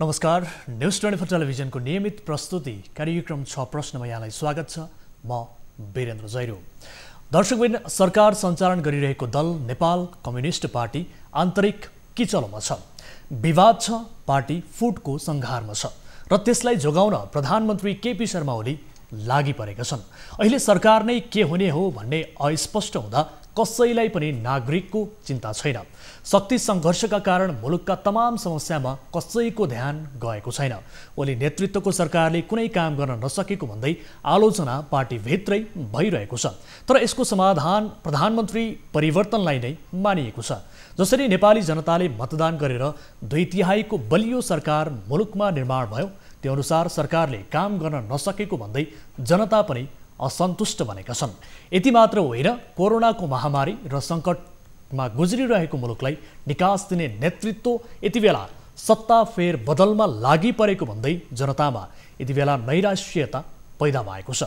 नमस्कार, न्यूज 24 टेलिभिजनको नियमित प्रस्तुति कार्यक्रम 6 प्रश्नमा यहाँलाई स्वागत छ। म वीरेन्द्र जैरो। दर्शकवृन्द, सरकार सञ्चालन गरिरहेको दल नेपाल कम्युनिस्ट पार्टी आन्तरिक किचलोमा छ। विवाद छ, पार्टी फुटको संघारमा छ र त्यसलाई जोगाउन प्रधानमन्त्री केपी शर्मा ओली लागि परेका छन्। अहिले सरकार नै के हुने हो भन्ने अस्पष्ट हुँदा कसैलाई पनि नागरिकको चिन्ता छैन। शक्ति सङ्घर्षका कारण मुलुकका तमाम समस्यामा कसैको ध्यान गएको छैन। ओली नेतृत्वको सरकारले कुनै काम गर्न नसकेको भन्दै आलोचना पार्टीभित्रै भइरहेको छ। तर यसको समाधान प्रधानमन्त्री परिवर्तनलाई नै मानिएको छ। जसरी नेपाली जनताले मतदान गरेर 2/3 बलियो सरकार मुलुकमा निर्माण भयो, त्यो अनुसार सरकारले काम गर्न नसकेको भन्दै जनता पनि असन्तुष्ट बनेका छन्। यति मात्र होइन, कोरोनाको महामारी र सङ्कटमा गुज्रिरहेको मुलुकलाई निकास दिने नेतृत्व यति बेला सत्ता फेर बदलमा लागि परेको भन्दै जनतामा यति बेला नैराश्यता पैदा भएको छ।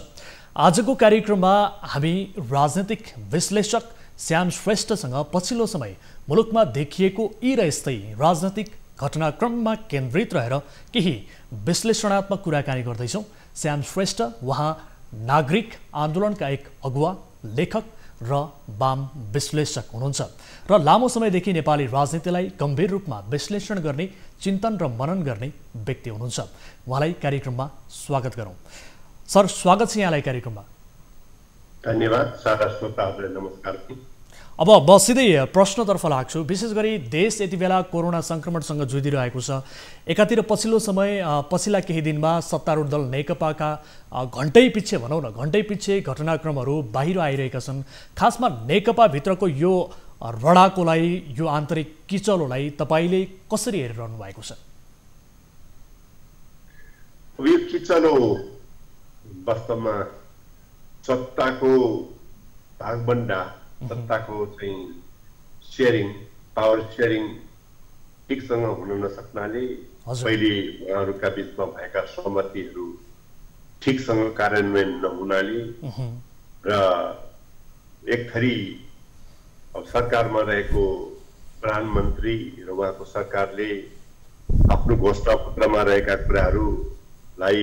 आजको कार्यक्रममा हामी राजनीतिक विश्लेषक श्याम श्रेष्ठसँग पछिल्लो समय मुलुकमा देखिएको यी र यस्तै राजनीतिक घटनाक्रममा केन्द्रित रहेर केही विश्लेषणात्मक कुराकानी गर्दैछौँ। श्याम श्रेष्ठ उहाँ नागरिक आन्दोलनका एक अगुवा, लेखक र वाम विश्लेषक हुनुहुन्छ र लामो समयदेखि नेपाली राजनीतिलाई गम्भीर रूपमा विश्लेषण गर्ने, चिन्तन र मनन गर्ने व्यक्ति हुनुहुन्छ। उहाँलाई कार्यक्रममा स्वागत गरौँ। सर, स्वागत छ यहाँलाई कार्यक्रममा। धन्यवाद। सारा श्रोताहरूलाई नमस्कार। अब म सिधै प्रश्नतर्फ लाग्छु। विशेष गरी देश यति बेला कोरोना सङ्क्रमणसँग जुधिरहेको छ। एकातिर पछिल्ला केही दिनमा सत्तारूढ दल नेकपाका घन्टै पछि घटनाक्रमहरू बाहिर आइरहेका छन्। खासमा नेकपाभित्रको यो रडाकोलाई, यो आन्तरिक किचलोलाई तपाईँले कसरी हेरिरहनु भएको छ? यो किचलो वास्तवमा सत्ताको भागबण्डा, सत्ताको चाहिँ पावर सेयरिङ ठिकसँग हुन नसक्नाले पहिले उहाँहरूका बिचमा भएका सहमतिहरू ठिकसँग कार्यान्वयन नहुनाले र एक थरी सरकारमा रहेको प्रधानमन्त्री र उहाँको सरकारले आफ्नो घोषणापत्रमा रहेका कुराहरूलाई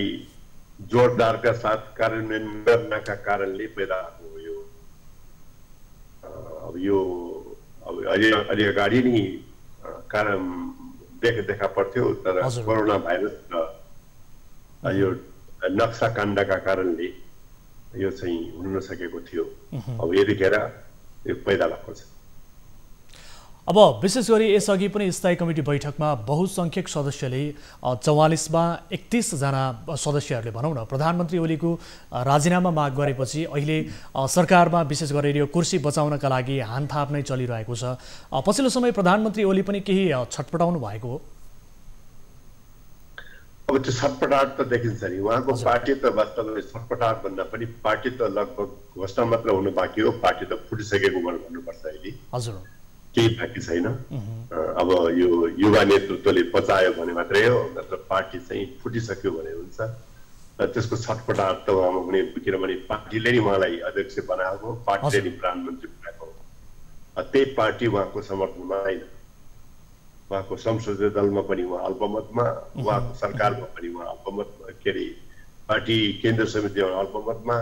जोरदारका साथ कार्यान्वयन गर्नका कारणले पैदा भएको हो। अब अलि अगाडि नै कारण देखा पर्थ्यो, तर कोरोना भाइरस र यो नक्सा काण्डका कारणले यो चाहिँ हुन नसकेको थियो। अब यतिखेर यो पैदा भएको छ। अब विशेष गरी यसअघि पनि स्थायी कमिटी बैठकमा बहुसङ्ख्यक सदस्यले 44मा 31 जना सदस्यहरूले भनौँ न प्रधानमन्त्री ओलीको राजीनामा माग गरेपछि अहिले सरकारमा विशेष गरेर यो कुर्सी बचाउनका लागि हानथाप नै चलिरहेको छ। पछिल्लो समय प्रधानमन्त्री ओली पनि केही छटपटाउनु भएको हो? अब त्यो छटपटाट त देखिन्छ नि। उहाँको पार्टी त वास्तवमा छटपटाट भन्दा पनि पार्टी त लगभग घोषणा मात्र हुनु बाँकी हो। पार्टी त फुटिसकेको भन्नुपर्छ अहिले। हजुर, केही बाँकी छैन। अब यो युवा नेतृत्वले पचायो भने मात्रै हो, नत्र पार्टी चाहिँ फुटिसक्यो भने हुन्छ। त्यसको छटपटाट त उहाँमा हुने, किनभने पार्टीले नै उहाँलाई अध्यक्ष बनाएको, पार्टीले नै प्रधानमन्त्री बनाएको। त्यही पार्टी उहाँको समर्थनमा छैन। उहाँको संसदीय दलमा पनि उहाँ अल्पमतमा, उहाँको सरकारमा पनि उहाँ अल्पमतमा, के अरे पार्टी केन्द्र समितिमा अल्पमतमा,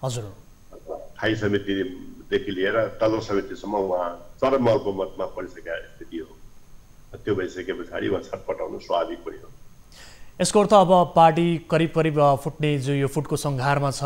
स्थायी समितिदेखि लिएर तल्लो समितिसम्म उहाँ चरम अल्पमतमा परिसकेका स्थिति हो। त्यो भइसके पछाडि उहाँ छटपटाउनु स्वाभाविक पनि हो। यसको अर्थ अब पार्टी करिब फुट्ने, जो यो फुटको संघारमा छ,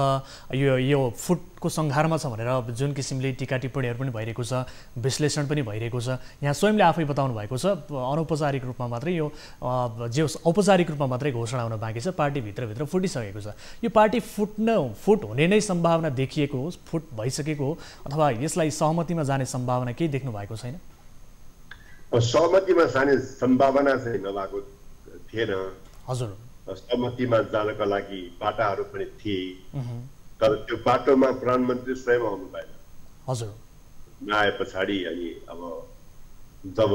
यो फुटको संघारमा छ भनेर जुन किसिमले टीका टिप्पणीहरू पनि भइरहेको छ, विश्लेषण पनि भइरहेको छ। यहाँ स्वयंले आफै बताउनु भएको छ अनौपचारिक रूपमा मात्रै यो औपचारिक रूपमा मात्रै घोषणा हुन बाँकी छ। पार्टी भित्र फुटिसकेको छ। यो पार्टी फुट हुने नै सम्भावना देखिएको हो, फुट भइसकेको हो, अथवा यसलाई सहमतिमा जाने सम्भावना केही देख्नु भएको छैन? सहमतिमा जाने सम्भावना चाहिँ नभएको थिएन। हजुर, सहमतिमा जानका लागि बाटाहरू पनि थिए, तर त्यो बाटोमा प्रधानमन्त्री स्वयं आउनु भएन। हजुर, नआए पछाडि अनि अब जब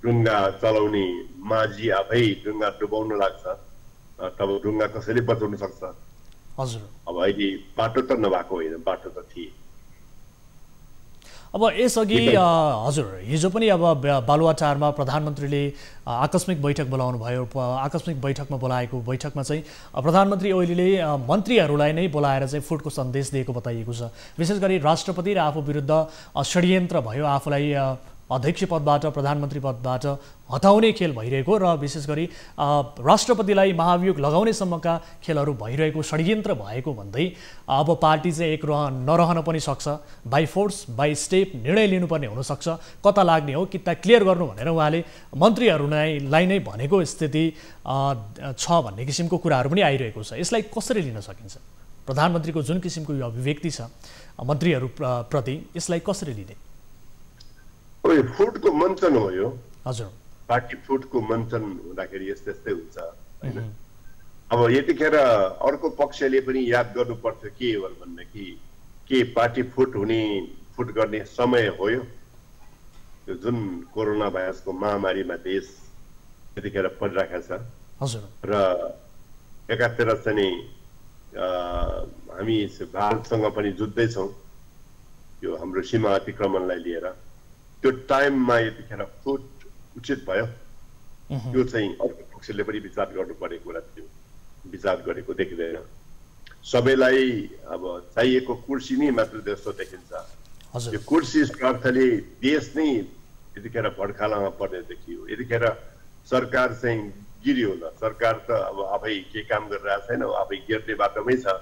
डुङ्गा चलाउने माझी आफै डुङ्गा डुबाउन लाग्छ, तब डुङ्गा कसैले बचाउन सक्छ? हजुर। अब अहिले बाटो त नभएको होइन, बाटो त थिए। अब यसअघि हजुर हिजो पनि अब बालुवाटारमा प्रधानमन्त्रीले आकस्मिक बैठक बोलाउनु भयो। आकस्मिक बैठकमा बोलाएको बैठकमा चाहिँ प्रधानमन्त्री ओलीले मन्त्रीहरूलाई नै बोलाएर चाहिँ फुटको सन्देश दिएको बताइएको छ। विशेष गरी राष्ट्रपति र आफू विरुद्ध षड्यन्त्र भयो, आफूलाई अध्यक्ष पदबाट प्रधानमन्त्री पदबाट हटाउने खेल भइरहेको र विशेष गरी राष्ट्रपतिलाई महाभियोग लगाउनेसम्मका खेलहरू भइरहेको षड्यन्त्र भएको भन्दै अब पार्टी चाहिँ एक नरहन पनि सक्छ, बाई फोर्स बाई स्टेप निर्णय लिनुपर्ने हुनसक्छ, कता लाग्ने हो किता क्लियर गर्नु भनेर उहाँले मन्त्रीहरूलाई नै भनेको स्थिति छ भन्ने किसिमको कुराहरू पनि आइरहेको छ। यसलाई कसरी लिन सकिन्छ? प्रधानमन्त्रीको जुन किसिमको यो अभिव्यक्ति छ मन्त्रीहरू प्रति, यसलाई कसरी लिने? फुटको मञ्चन हो यो। हजुर, पार्टी फुटको मञ्चन हुँदाखेरि यस्तै हुन्छ होइन। अब यतिखेर अर्को पक्षले पनि याद गर्नुपर्छ के हो भन्दाखेरि के पार्टी फुट गर्ने समय हो यो? जुन कोरोना भाइरसको महामारीमा देश यतिखेर परिरहेको छ। हजुर, र एकातिर चाहिँ हामी भारतसँग पनि जुझ्दैछौँ यो हाम्रो सीमा अतिक्रमणलाई लिएर। त्यो टाइममा यतिखेर फुट उचित भयो, त्यो चाहिँ अर्को पक्षले पनि विचार गर्नुपर्ने कुरा थियो, विचार गरेको देखिँदैन। सबैलाई अब चाहिएको कुर्सी नै मात्र जस्तो देखिन्छ। यो कुर्सी अर्थले देश नै यतिखेर भड्खालामा पर्ने देखियो। यतिखेर सरकार चाहिँ गिर्यो ल, सरकार त अब आफै के काम गरिरहेको छैन, आफै गिर्ने बाटोमै छ,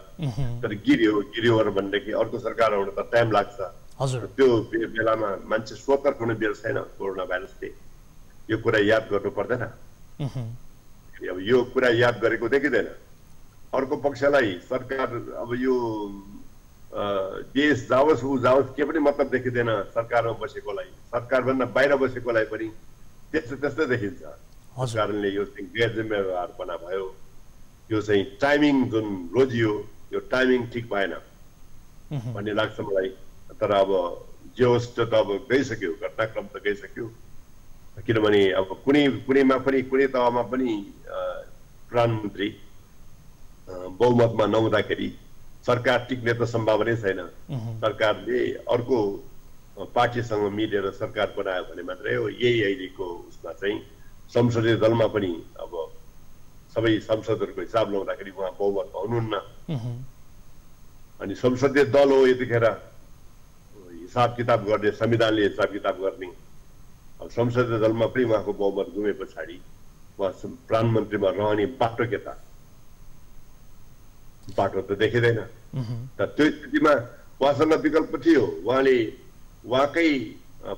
तर गिर्यो भनेदेखि अर्को सरकार आउन त टाइम लाग्छ। त्यो बेलामा मान्छे सतर्क हुने बेला छैन कोरोना भाइरसले, यो कुरा याद गर्नु पर्दैन। अब यो कुरा याद गरेको देखिँदैन। अर्को पक्षलाई सरकार अब यो देश जाओस् ऊ जाओस् के पनि मतलब देखिँदैन सरकारमा बसेकोलाई, सरकारभन्दा बाहिर बसेकोलाई पनि त्यस्तै देखिन्छ। त्यस कारणले यो चाहिँ गैर जिम्मेवारपना भयो। यो चाहिँ टाइमिङ जुन रोजियो, यो टाइमिङ ठिक भएन भन्ने लाग्छ मलाई। तर अब जे होस् त अब गइसक्यो, घटनाक्रम त गइसक्यो। किनभने अब कुनै तहमा पनि प्रधानमन्त्री बहुमतमा नहुँदाखेरि सरकार टिक्ने त सम्भावनै छैन। सरकारले अर्को पार्टीसँग मिलेर सरकार बनायो भने मात्रै हो। यही अहिलेको उसमा चाहिँ संसदीय दलमा पनि अब सबै संसदहरूको हिसाब लाउँदाखेरि उहाँ बहुमतमा हुनुहुन्न। अनि संसदीय दल हो यतिखेर हिसाब किताब गर्ने, संविधानले हिसाब किताब गर्ने। अब संसदीय दलमा पनि उहाँको बहुमत गुमे पछाडि उहाँ प्रधानमन्त्रीमा रहने बाटो के त? बाटो त देखिँदैन। त त्यो स्थितिमा उहाँसँग विकल्प थियो। उहाँले उहाँकै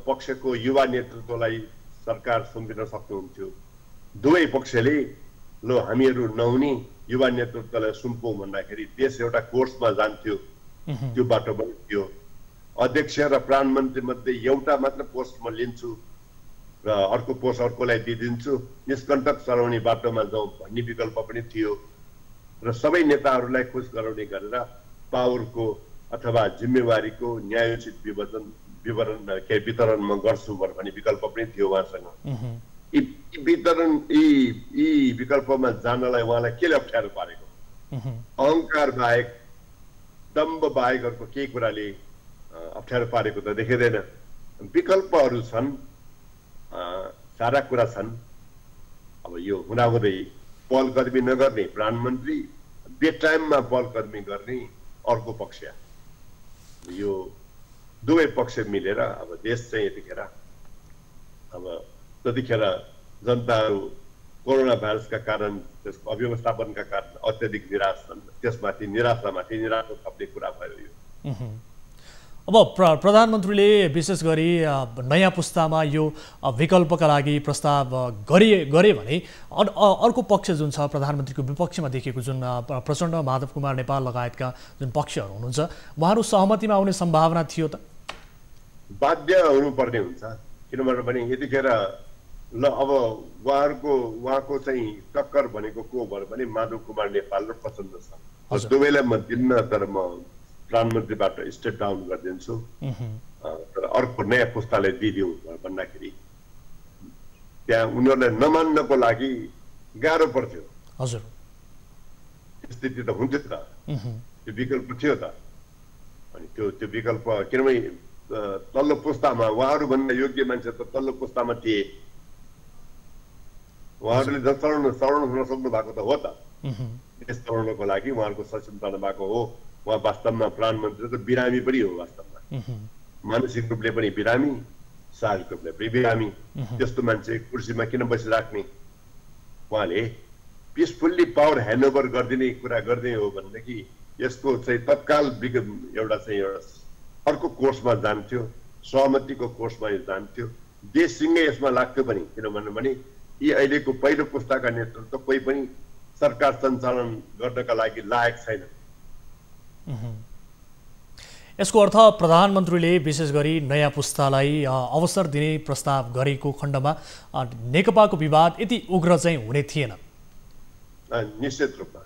पक्षको युवा नेतृत्वलाई सरकार सुम्पिन सक्नुहुन्थ्यो। दुवै पक्षले ल हामीहरू नहुने युवा नेतृत्वलाई सुम्पौँ भन्दाखेरि देश एउटा कोर्समा जान्थ्यो। त्यो बाटो पनि थियो। अध्यक्ष र प्रधानमन्त्री मध्ये एउटा मात्र पोस्ट म लिन्छु र अर्को पोस्ट अर्कोलाई दिइदिन्छु, निष्कण्टक चलाउने बाटोमा जाउँ भन्ने विकल्प पनि थियो। र सबै नेताहरूलाई खुस गराउने गरेर पावरको अथवा जिम्मेवारीको न्यायोचित वितरण म गर्छु भन्ने विकल्प पनि थियो उहाँसँग। यी विकल्पमा जानलाई उहाँलाई केले अप्ठ्यारो पारेको? अहङ्कार बाहेक, दम्ब बाहेक अर्को केही कुराले अप्ठ्यारो पारेको त देखिँदैन। विकल्पहरू छन्, सारा कुरा छन्। अब यो हुँदाहुँदै पहलकदमी नगर्ने प्रधानमन्त्री, बेटाइममा पहलकदमी गर्ने अर्को पक्ष, यो दुवै पक्ष मिलेर अब देश चाहिँ यतिखेर अब त्यतिखेर जनताहरू कोरोना भाइरसका कारण, त्यसको अव्यवस्थापनका कारण अत्यधिक निराश छन्। त्यसमाथि निराशामाथि निराशा थप्ने कुरा भयो यो। अब प्रधानमन्त्रीले विशेष गरी नयाँ पुस्तामा यो विकल्पका लागि प्रस्ताव गरे भने अर्को पक्ष जुन छ प्रधानमन्त्रीको विपक्षमा देखिएको जुन प्रचण्ड, माधव कुमार नेपाल लगायतका जुन पक्षहरू हुनुहुन्छ, उहाँहरू सहमतिमा आउने सम्भावना थियो त? बाध्य हुनुपर्ने हुन्छ। किनभने पनि यतिखेर ल अब उहाँको चाहिँ टक्कर भनेको को भयो भने माधव कुमार नेपाल र प्रचण्ड छ। दुवैलाई म दिन्न, तर म प्रधानमन्त्रीबाट स्टेप डाउन गरिदिन्छु, तर अर्को नयाँ पुस्तालाई दिइदिउँ भन्दाखेरि त्यहाँ उनीहरूलाई नमान्नको लागि गाह्रो पर्थ्यो। हजुर, स्थिति त हुन्थ्यो त, त्यो विकल्प थियो त। अनि त्यो विकल्प किनभने तल्लो पुस्तामा उहाँहरूभन्दा योग्य मान्छे त तल्लो पुस्तामा थिए। उहाँहरूले चढाउन नसक्नु भएको त हो त। देश चलाउनको लागि उहाँहरूको सक्षम चढाउनु भएको हो। उहाँ वास्तवमा प्रधानमन्त्री त बिरामी पनि हो वास्तवमा, मानसिक रूपले पनि बिरामी, शारीरिक रूपले पनि बिरामी। त्यस्तो मान्छे कुर्सीमा किन बसिराख्ने? उहाँले पिसफुल्ली पावर ह्यान्डओभर गरिदिने कुरा गर्दै हो भनेदेखि यसको चाहिँ तत्काल एउटा अर्को कोर्समा जान्थ्यो, सहमतिको कोर्समा यो जान्थ्यो। देशसँगै यसमा लाग्थ्यो पनि, किनभने यी अहिलेको पहिलो पुस्ताका नेतृत्व कोही पनि सरकार सञ्चालन गर्नका लागि लायक छैन। यसको अर्थ प्रधानमन्त्रीले विशेष गरी नयाँ पुस्तालाई अवसर दिने प्रस्ताव गरेको खण्डमा नेकपाको विवाद यति उग्र चाहिँ हुने थिएन। निश्चित रूपमा।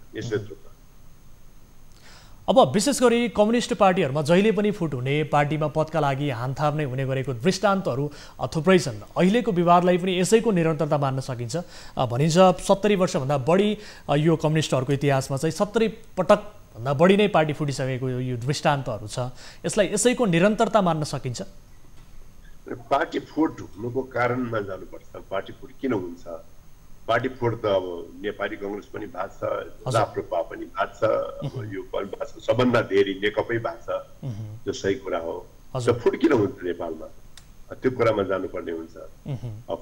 अब विशेष गरी कम्युनिस्ट पार्टीहरूमा जहिले पनि फुट हुने, पार्टीमा पदका लागि हानथाप नै हुने गरेको दृष्टान्तहरू थुप्रै छन्। अहिलेको विवादलाई पनि यसैको निरन्तरता मान्न सकिन्छ। भनिन्छ 70 वर्षभन्दा बढी यो कम्युनिस्टहरूको इतिहासमा चाहिँ 70 पटक भन्दा बढी नै पार्टी फुटिसकेको यो दृष्टान्तहरू छ। यसलाई यसैको निरन्तरता मान्न सकिन्छ। पार्टी फुट हुनुको कारणमा जानुपर्छ। पार्टी फुट किन हुन्छ? पार्टी फुट त अब नेपाली कांग्रेस पनि भएको छ, राप्रपा पनि भएको छ, यो सबभन्दा धेरै नेकपै भएको छ। त्यो सही कुरा हो। फुट किन हुन्छ नेपालमा? त्यो कुरामा जानुपर्ने हुन्छ।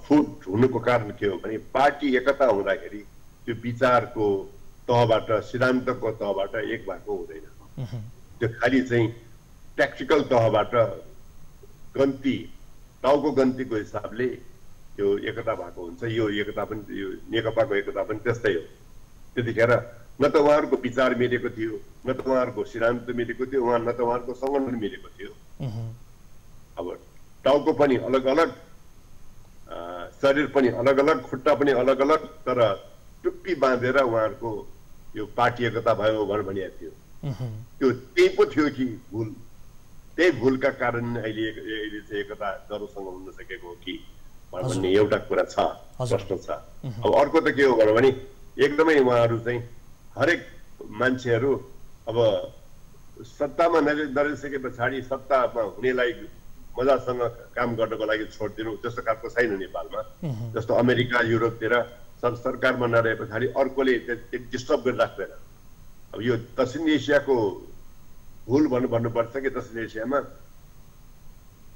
फुट हुनुको कारण के हो भने पार्टी एकता हुँदाखेरि त्यो विचारको तहबाट, सिद्धान्तको तहबाट एक भएको हुँदैन। त्यो खालि चाहिँ ट्याक्टिकल तहबाट गन्ती, टाउको गन्तीको हिसाबले त्यो एकता भएको हुन्छ। यो एकता पनि, यो नेकपाको एकता पनि त्यस्तै हो। त्यतिखेर न त उहाँहरूको विचार मिलेको थियो, न त उहाँहरूको सिद्धान्त मिलेको थियो, न त उहाँहरूको सङ्गठन मिलेको थियो। अब टाउको पनि अलग अलग, शरीर पनि अलग अलग, खुट्टा पनि अलग अलग, तर टुप्पी बाँधेर उहाँहरूको यो पार्टी एकता भयो भनेको थियो। त्यो त्यही पो थियो कि भुल? त्यही भुलका कारण अहिले चाहिँ एकता जरोसँग हुन सकेको हो कि भन्ने एउटा कुरा छ, प्रश्न छ। अब अर्को त के हो भने एकदमै उहाँहरू चाहिँ हरेक मान्छेहरू अब सत्तामा नरहिसके पछाडि सत्तामा हुनेलाई मजासँग काम गर्नको लागि छोडिदिनु, त्यस्तो खालको छैन नेपालमा। जस्तो अमेरिका, युरोपतिर सरकारमा नरहे पछाडि अर्कोले डिस्टर्ब गरिराख्दैन। अब यो दक्षिण एसियाको भुल भन्नुपर्छ कि दक्षिण एसियामा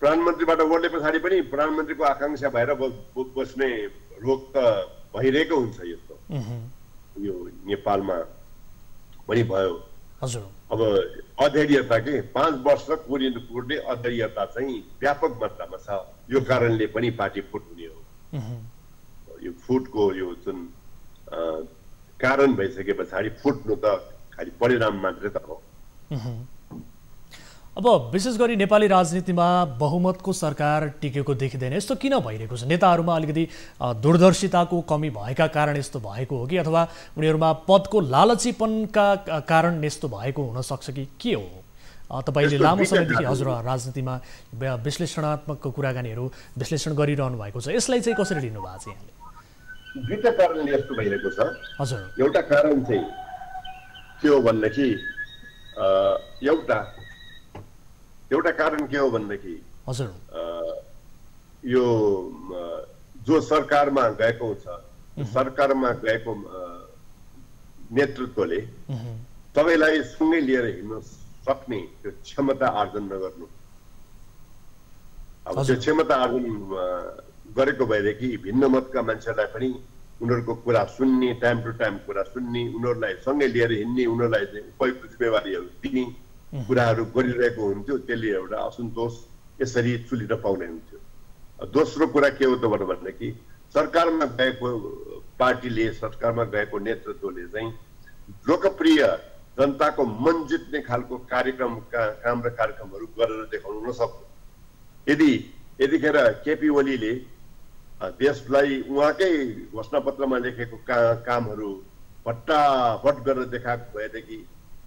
प्रधानमन्त्रीबाट ओर्ले पछाडि पनि प्रधानमन्त्रीको आकांक्षा भएर बस्ने रोग त भइरहेको हुन्छ। यस्तो यो नेपालमा पनि भयो। अब अधैर्यता के 5 वर्ष कुर्ने अधैर्यता चाहिँ व्यापक मात्रामा छ। यो कारणले पनि पार्टी फुट हुने हो। यो फुटको यो जुन कारण भइसके पछाडि फुट्नु त खालि परिणाम मात्रै त हो। अब विशेष गरी नेपाली राजनीतिमा बहुमतको सरकार टिकेको देखिँदैन। यस्तो किन भइरहेको छ? नेताहरूमा अलिकति दूरदर्शिताको कमी भएका कारण यस्तो भएको हो कि अथवा उनीहरूमा पदको लालचीपनका कारण यस्तो भएको हुन सक्छ कि के हो? तपाईले लामो समयदेखि हजुर राजनीतिमा विश्लेषणात्मक कुराकानीहरू विश्लेषण गरिरहनु भएको छ। यसलाई चाहिँ कसरी लिनु भएको छ यहाँले? दुईटा कारणले यस्तो भइरहेको छ। हजुर, एउटा कारण चाहिँ के हो भन्देखि एउटा कारण के हो भन्देखि हजुर यो जो सरकारमा गएको छ, सरकारमा गएको नेतृत्वले सबैलाई सँगै लिएर हिँड्न सक्ने त्यो क्षमता आर्जन नगर्नु। अब त्यो क्षमता आर्जन गरेको भएदेखि भिन्न मतका मान्छेलाई पनि उनीहरूको कुरा सुन्ने, टाइम टु टाइम कुरा सुन्ने, उनीहरूलाई सँगै लिएर हिँड्ने, उनीहरूलाई उपयुक्त जिम्मेवारीहरू दिने कुराहरू गरिरहेको हुन्थ्यो। त्यसले एउटा असन्तोष यसरी चुलिन पाउने हुन्थ्यो। दोस्रो कुरा के हो त भनेदेखि सरकारमा गएको पार्टीले, सरकारमा गएको नेतृत्वले चाहिँ लोकप्रिय जनताको मन जित्ने खालको काम र कार्यक्रमहरू गरेर देखाउन नसक्नु। यतिखेर केपी ओलीले देशलाई उहाँकै घोषणापत्रमा लेखेको कामहरू भट्टाभट गरेर देखाएको भएदेखि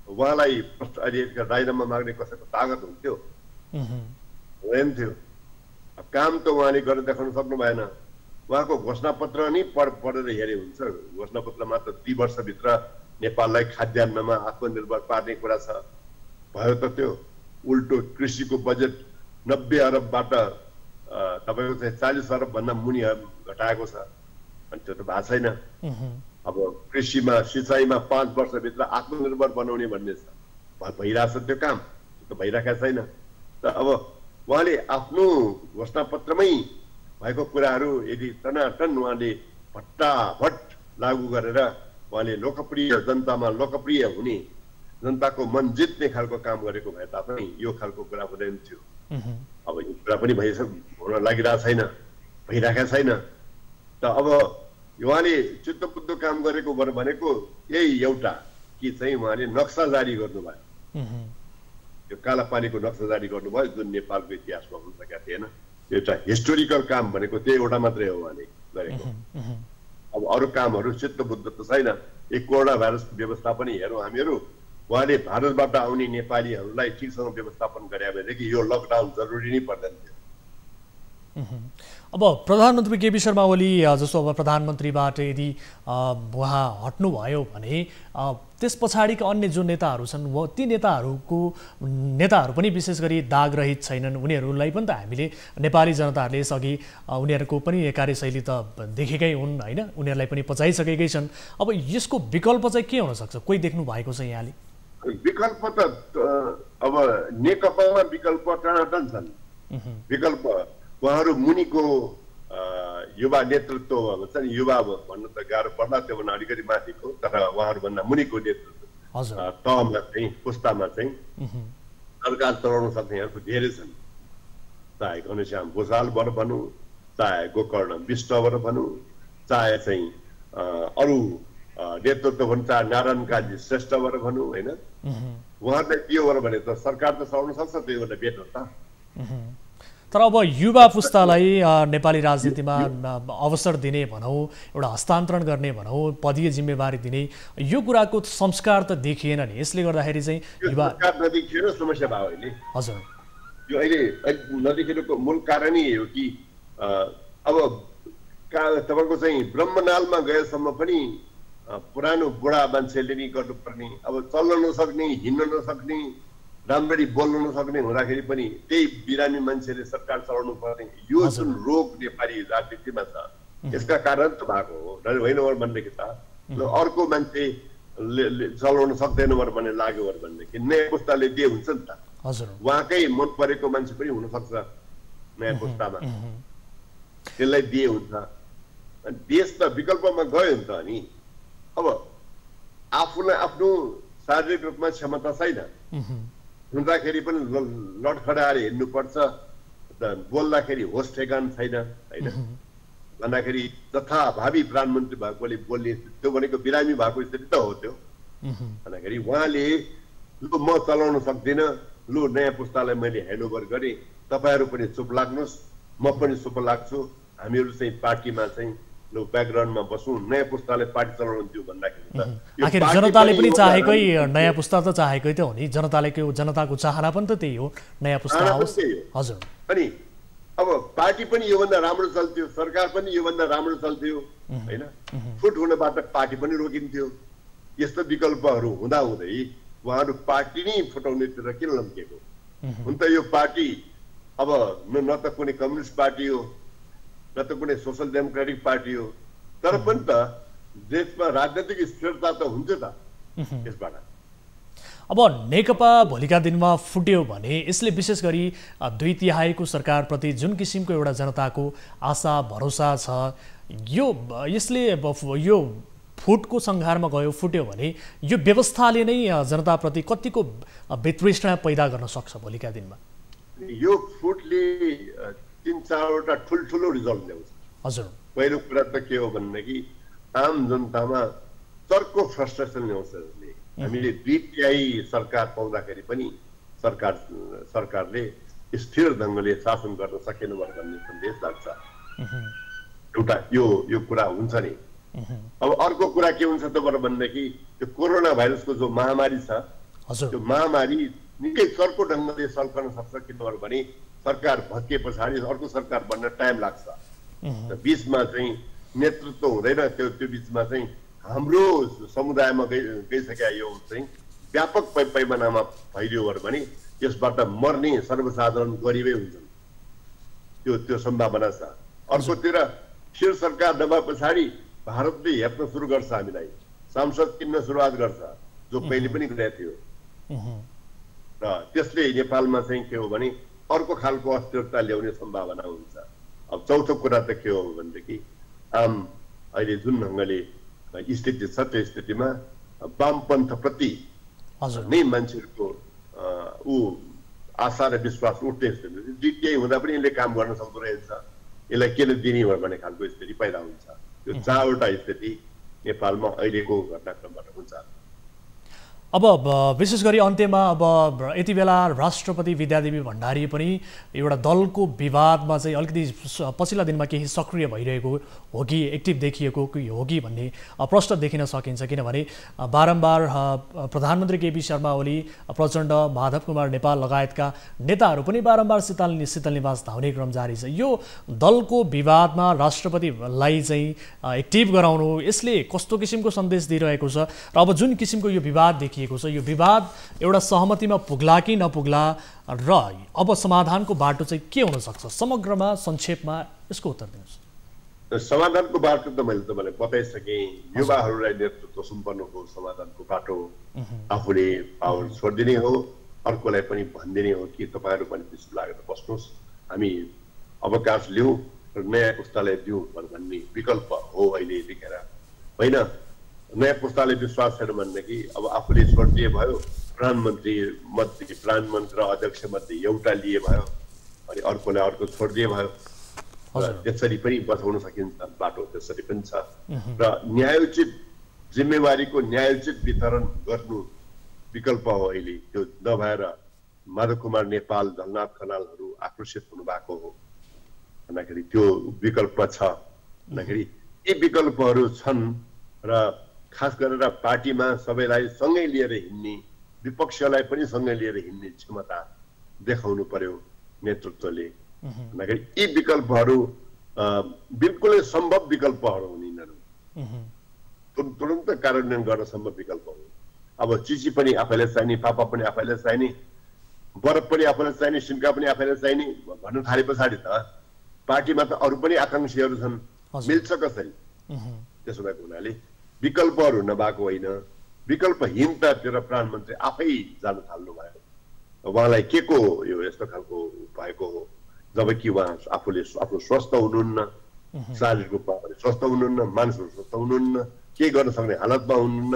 उहाँलाई अहिले राजीनामा माग्ने कसैको तागत हुन्थ्यो? हुँदैन थियो। काम त उहाँले गरेर देखाउन सक्नु भएन। उहाँको घोषणापत्र नै पढेर हेरे हुन्छ। घोषणापत्रमा त 3 वर्षभित्र नेपाललाई खाद्यान्नमा आत्मनिर्भर पार्ने कुरा छ। भयो त त्यो? उल्टो कृषिको बजेट 90 अरबबाट तपाईँको चाहिँ 40 अरबभन्दा मुनि घटाएको छ। अनि त्यो त भएको छैन। अब कृषिमा सिँचाइमा 5 वर्षभित्र आत्मनिर्भर बनाउने भन्ने छ, भइरहेछ त्यो काम, त्यो त भइरहेको छैन। त अब उहाँले आफ्नो घोषणापत्रमै भएको कुराहरू यदि टनाटन उहाँले भट्टाभट लागू गरेर उहाँले लोकप्रिय, जनतामा लोकप्रिय हुने, जनताको मन जित्ने खालको काम गरेको भए तापनि यो खालको कुरा हुँदैन थियो। अब यो कुरा पनि हुन लागिरहेको छैन, भइरहेको छैन। त अब उहाँले चित्तबुद्ध काम गरेको भनेको यही एउटा कि चाहिँ उहाँले नक्सा जारी गर्नुभयो, यो कालापानीको नक्सा जारी गर्नुभयो, जुन नेपालको इतिहासमा हुन सकेका थिएन। एउटा हिस्टोरिकल काम भनेको त्यो एउटा मात्रै हो उहाँले गरेको। अब अरू कामहरू चित्तबुद्ध त छैन। एक कोरोना भाइरसको व्यवस्था पनि हेरौँ हामीहरू, उहाँले भारतबाट आउने नेपालीहरूलाई ठिकसँग व्यवस्थापन गरे भनेदेखि यो लकडाउन जरुरी नै पर्दैन थियो। अब प्रधानमन्त्री केपी शर्मा ओली जस्तो अब प्रधानमन्त्रीबाट यदि उहाँ हट्नुभयो भने त्यस पछाडिका अन्य जो नेताहरू छन् ती नेताहरू पनि विशेष गरी दागरहित छैनन्। उनीहरूलाई पनि त हामीले नेपाली जनताहरूले यसअघि उनीहरूको पनि कार्यशैली त देखेकै हुन् होइन, उनीहरूलाई पनि पचाइसकेकै छन्। अब यसको विकल्प चाहिँ के हुनसक्छ, कोही देख्नु भएको छ यहाँले? विकल्प त अब नेकपामा विकल्प टनाटन छन्। विकल्प उहाँहरू मुनिको युवा नेतृत्व भन्छ नि, युवा भन्नु त गाह्रो पर्ला, त्योभन्दा अलिकति माथिको, तर उहाँहरूभन्दा मुनिको नेतृत्व तहमा चाहिँ, पुस्तामा चाहिँ सरकार चलाउन सक्नेहरू धेरै छन्। चाहे घनश्याम भुषालबाट भनौँ, चाहे गोकर्ण विष्टबाट भनौँ, चाहे चाहिँ अरू नेतृत्व भनौँ, चाहे नारायण काजी श्रेष्ठबाट भनौँ होइन। उहाँहरूलाई के हो भने त सरकार त चलाउन सक्छ, त्यो एउटा बेट हो त। तर अब युवा पुस्तालाई नेपाली राजनीतिमा अवसर दिने भनौँ, एउटा हस्तान्तरण गर्ने भनौँ, पदीय जिम्मेवारी दिने, यो कुराको संस्कार त देखिएन नि। यसले गर्दाखेरि चाहिँ युवा नदेखिएर समस्या भयो अहिले। हजुर, यो अहिले नदेखिनुको मूल कारणै हो कि अब तपाईँको चाहिँ ब्रह्मनालमा गएसम्म पनि पुरानो बुढा मान्छेले नि गर्नुपर्ने, अब चल्न नसक्ने, हिँड्न नसक्ने, राम्ररी बोल्न नसक्ने हुँदाखेरि पनि त्यही बिरामी मान्छेले सरकार चलाउनु पर्ने, यो जुन रोग नेपाली राजनीतिमा छ यसका कारण त भएको हो होइन भनेदेखि त अर्को मान्छेले चलाउन सक्दैन भन्ने लाग्यो भनेदेखि नयाँ पुस्ताले दिए हुन्छ नि त। उहाँकै मन परेको मान्छे पनि हुनसक्छ नयाँ पुस्तामा, त्यसलाई दिए हुन्छ। देश त विकल्पमा गयो नि त। अनि अब आफूलाई आफ्नो शारीरिक रूपमा क्षमता छैन, हुँदाखेरि पनि लडखडाएर हिँड्नुपर्छ, बोल्दाखेरि होस ठेगान छैन होइन, भन्दाखेरि तथा भावी प्रधानमन्त्री भएकोले बोल्ने, त्यो भनेको बिरामी भएको स्थिति त हो त्यो। भन्दाखेरि उहाँले लु म चलाउन सक्दिनँ, लु नयाँ पुस्तालाई मैले ह्यान्डओभर गरेँ, तपाईँहरू पनि चुप लाग्नुहोस्, म पनि चुप लाग्छु, हामीहरू चाहिँ पार्टीमा चाहिँ लु ब्याकग्राउन्डमा बसौँ, नयाँ पुस्ताले पार्टी चलाउनु दियो भन्दाखेरि आखिर जनताले पनि चाहेकै नयाँ पुस्ता त चाहेकै त हो नि। जनताको चाहना पनि त त्यही हो, नयाँ पुस्ता आओस्। हजुर, अनि अब पार्टी पनि योभन्दा राम्रो चल्थ्यो, सरकार पनि योभन्दा राम्रो चल्थ्यो होइन, फुट हुनबाट पार्टी पनि रोकिन्थ्यो। यस्तो विकल्पहरू हुँदाहुँदै उहाँहरू पार्टी नै फुटाउनेतिर किन लम्किएको? हुन त यो पार्टी अब न त कुनै कम्युनिस्ट पार्टी हो, न त कुनै सोसल डेमोक्रेटिक पार्टी हो, तर पनि त देशमा राजनैतिक स्थिरता त हुन्छ त यसबाट। अब नेकपा भोलिका दिनमा फुट्यो भने यसले विशेष गरी 2/3 सरकारप्रति जुन किसिमको एउटा जनताको आशा भरोसा छ, यसले यो फुटको सङ्घारमा गयो, फुट्यो भने यो व्यवस्थाले नै जनताप्रति कतिको वितृष्णा पैदा गर्न सक्छ भोलिका दिनमा? यो फुटले 3-4वटा ठुल्ठुलो रिजल्ट ल्याउँछ। हजुर, पहिलो कुरा त के हो भनेदेखि आम जनतामा चर्को फ्रस्ट्रेसन ल्याउँछ। हामीले 2/3 सरकार पाउँदाखेरि पनि सरकारले स्थिर ढङ्गले शासन गर्न सकेन भन्ने सन्देश लाग्छ। एउटा यो कुरा हुन्छ नि। अब अर्को कुरा के हुन्छ त भनेदेखि त्यो कोरोना भाइरसको जो महामारी छ, त्यो महामारी निकै चर्को ढङ्गले सल्कन सक्छ, किनभने सरकार भत्के पछाडि अर्को सरकार बन्न टाइम लाग्छ। बिचमा चाहिँ नेतृत्व हुँदैन, त्यो बिचमा चाहिँ हाम्रो समुदायमा गइसक्यो यो चाहिँ व्यापक पैमानामा फैलियो भने यसबाट मर्ने सर्वसाधारण गरिबै हुन्छन्, त्यो सम्भावना छ। अर्कोतिर खेर सरकार नभए पछाडि भारतले हेप्न सुरु गर्छ, हामीलाई सांसद किन्न सुरुवात गर्छ, जो पहिले पनि गरेको थियो। र त्यसले नेपालमा चाहिँ के हो भने अर्को खालको अस्थिरता ल्याउने सम्भावना हुन्छ। अब चौथो कुरा त के हो भनेदेखि आम अहिले जुन ढङ्गले स्थिति छ त्यो स्थितिमा वामपन्थप्रति नै मान्छेहरूको आशा र विश्वास उठ्ने स्थिति, जिटिए हुँदा पनि यसले काम गर्न सक्दो रहेछ, यसलाई किन दिने भन्ने खालको स्थिति पैदा हुन्छ। त्यो चारवटा स्थिति नेपालमा अहिलेको घटनाक्रमबाट हुन्छ। अब विशेष गरी अन्त्यमा अब यति बेला राष्ट्रपति विद्यादेवी भण्डारी पनि एउटा दलको विवादमा चाहिँ अलिकति पछिल्ला दिनमा केही सक्रिय भइरहेको हो कि एक्टिभ देखिएको हो कि भन्ने प्रश्न देखिन सकिन्छ। किनभने बारम्बार प्रधानमन्त्री केपी शर्मा ओली, प्रचण्ड, माधव कुमार नेपाल लगायतका नेताहरू पनि बारम्बार शीतल निवास धाउने क्रम जारी छ। यो दलको विवादमा राष्ट्रपतिलाई चाहिँ एक्टिभ गराउनु यसले कस्तो किसिमको सन्देश दिइरहेको छ र अब जुन किसिमको यो विवाद देखिएको छ, यो विवाद एउटा सहमतिमा पुग्ला कि नपुग्ला र अब समाधानको बाटो चाहिँ के हुन सक्छ? समग्रमा संक्षेपमा यसको उत्तर दिनुहोस्। समाधानको बाटो त मैले तपाईँलाई बताइसकेँ। युवाहरूलाई नेतृत्व सुम्पन्नुको समाधानको बाटो आफूले पावर छोडिदिने हो, अर्कोलाई पनि भनिदिने हो कि तपाईँहरू पनि त्यसो लागेर बस्नुहोस्, हामी अवकाश लिउँ र नयाँ पुस्तालाई दिउँ भन्ने विकल्प हो अहिले देखेर। होइन, नयाँ पुस्ताले विश्वास छैन भनेदेखि अब आफूले छोडिदिए भयो, प्रधानमन्त्री र अध्यक्ष मध्ये एउटा लिए भयो, अनि अर्कोलाई अर्को छोडिदिए भयो। त्यसरी पनि बचाउन सकिन्छ बाटो, त्यसरी पनि छ। र न्यायोचित जिम्मेवारीको न्यायोचित वितरण गर्नु विकल्प हो अहिले। त्यो नभएर माधव कुमार नेपाल, झलनाथ खनालहरू आक्रोशित हुनुभएको हो भन्दाखेरि त्यो विकल्प छ भन्दाखेरि यी विकल्पहरू छन् र खास गरेर पार्टीमा सबैलाई सँगै लिएर हिँड्ने, विपक्षलाई पनि सँगै लिएर हिँड्ने क्षमता देखाउनु पर्यो नेतृत्वले। भन्दाखेरि यी विकल्पहरू बिल्कुलै सम्भव विकल्पहरू हुन्, यिनीहरू तुरन्त कार्यान्वयन गर्न सम्भव विकल्प हो। अब चिची पनि आफैलाई चाहिने, पापा पनि आफैलाई चाहिने, बरफ पनि आफैलाई चाहिने, सिन्का पनि आफैलाई चाहिने भन्नु थाले पछाडि त पार्टीमा त अरू पनि आकांक्षीहरू छन्, मिल्छ कसरी? त्यसो भएको हुनाले विकल्पहरू नभएको होइन, विकल्पहीनतातिर प्रधानमन्त्री आफै जान थाल्नु भयो। उहाँलाई के को यो यस्तो खालको भएको हो, जबकि उहाँ आफूले आफ्नो स्वस्थ हुनुहुन्न, शारीरिक रूपमा पनि स्वस्थ हुनुहुन्न, मानसिक स्वस्थ हुनुहुन्न, के गर्न सक्ने हालतमा हुनुहुन्न।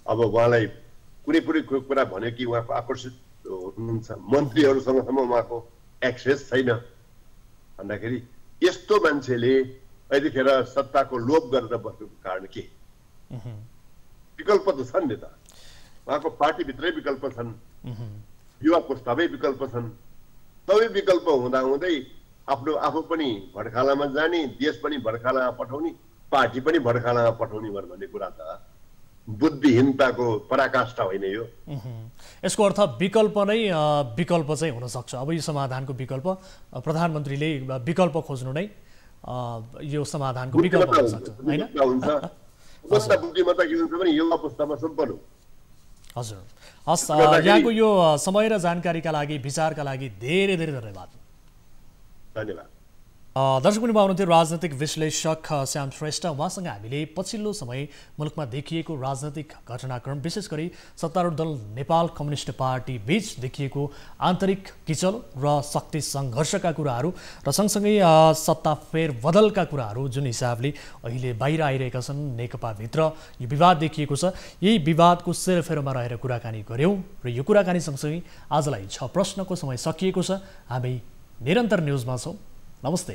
अब उहाँलाई कुनै पनि कुरा भन्यो कि उहाँको आकर्षित हुनुहुन्छ, मन्त्रीहरूसँगसम्म उहाँको एक्सेस छैन भन्दाखेरि यस्तो मान्छेले यतिखेर सत्ताको लोभ गरेर बस्नुको कारण के? विकल्प त छन् नि त, उहाँको पार्टीभित्रै विकल्प छन्, युवा प्रस्तावै विकल्प छन्। सबै विकल्प हुँदाहुँदै आफू पनि भड्खालामा जाने, देश पनि भड्खालामा पठाउने, पार्टी पनि भड्खालामा पठाउने भन्ने कुरा त बुद्धिहीनताको पराकाष्ठा होइन यो। यसको अर्थ विकल्प नै विकल्प चाहिँ हुन सक्छ। अब यो समाधानको विकल्प प्रधानमन्त्रीले विकल्प खोज्नु नै यो समाधानको विकल्प हुन सक्छ, हैन? बुद्धिमत्ता के हुन्छ भने युवा पुस्तामा सम्पन्न। हजुर, हस्, यहाँको यो समय र जानकारीका लागि, विचारका लागि धेरै धेरै धन्यवाद। धन्यवाद। दर्शक पनि हुनुहुन्थ्यो राजनैतिक विश्लेषक श्याम श्रेष्ठ। उहाँसँग हामीले पछिल्लो समय मुलुकमा देखिएको राजनैतिक घटनाक्रम, विशेष गरी सत्तारूढ दल नेपाल कम्युनिस्ट पार्टी बीच देखिएको आन्तरिक किचलो र शक्ति सङ्घर्षका कुराहरू र सँगसँगै सत्ता फेरबदलका कुराहरू जुन हिसाबले अहिले बाहिर आइरहेका छन् नेकपाभित्र, यो विवाद देखिएको छ। यही विवादको सेरोफेरोमा रहेर कुराकानी गऱ्यौँ र यो कुराकानी सँगसँगै आजलाई 6 प्रश्नको समय सकिएको छ। हामी निरन्तर न्युजमा छौँ। नमस्ते।